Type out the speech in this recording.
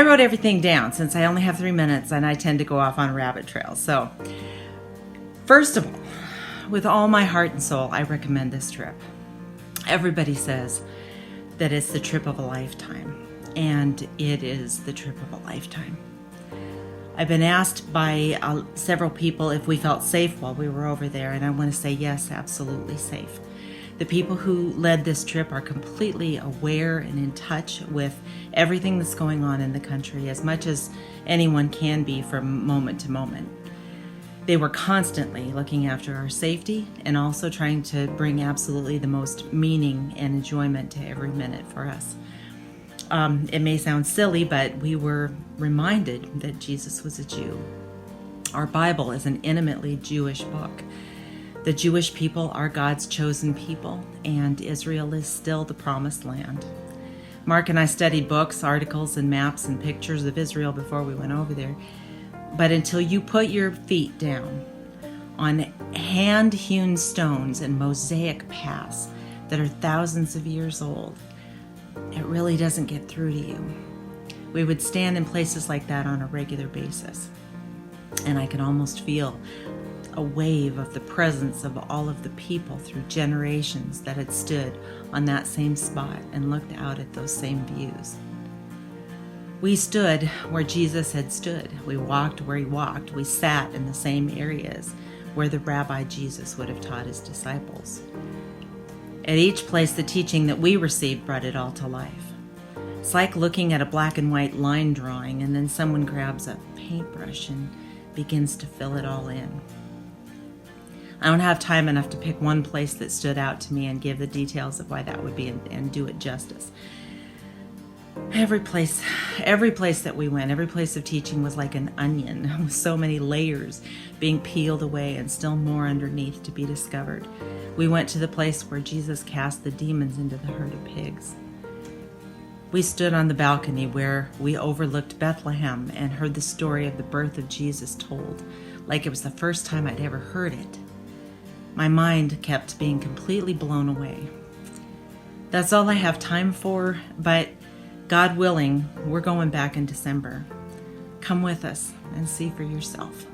I wrote everything down since I only have 3 minutes and I tend to go off on rabbit trails. So, first of all, with all my heart and soul, I recommend this trip. Everybody says that it's the trip of a lifetime, and it is the trip of a lifetime. I've been asked by several people if we felt safe while we were over there, and I want to say yes, absolutely safe. The people who led this trip are completely aware and in touch with everything that's going on in the country, as much as anyone can be from moment to moment. They were constantly looking after our safety and also trying to bring absolutely the most meaning and enjoyment to every minute for us. It may sound silly, but we were reminded that Jesus was a Jew. Our Bible is an intimately Jewish book. The Jewish people are God's chosen people, and Israel is still the promised land. Mark and I studied books, articles, and maps and pictures of Israel before we went over there. But until you put your feet down on hand-hewn stones and mosaic paths that are thousands of years old, it really doesn't get through to you. We would stand in places like that on a regular basis, and I could almost feel a wave of the presence of all of the people through generations that had stood on that same spot and looked out at those same views. We stood where Jesus had stood. We walked where he walked. We sat in the same areas where the Rabbi Jesus would have taught his disciples. At each place, the teaching that we received brought it all to life. It's like looking at a black and white line drawing, and then someone grabs a paintbrush and begins to fill it all in. I don't have time enough to pick one place that stood out to me and give the details of why that would be and do it justice. Every place that we went, every place of teaching was like an onion with so many layers being peeled away and still more underneath to be discovered. We went to the place where Jesus cast the demons into the herd of pigs. We stood on the balcony where we overlooked Bethlehem and heard the story of the birth of Jesus told, like it was the first time I'd ever heard it. My mind kept being completely blown away. That's all I have time for, but God willing, we're going back in December. Come with us and see for yourself.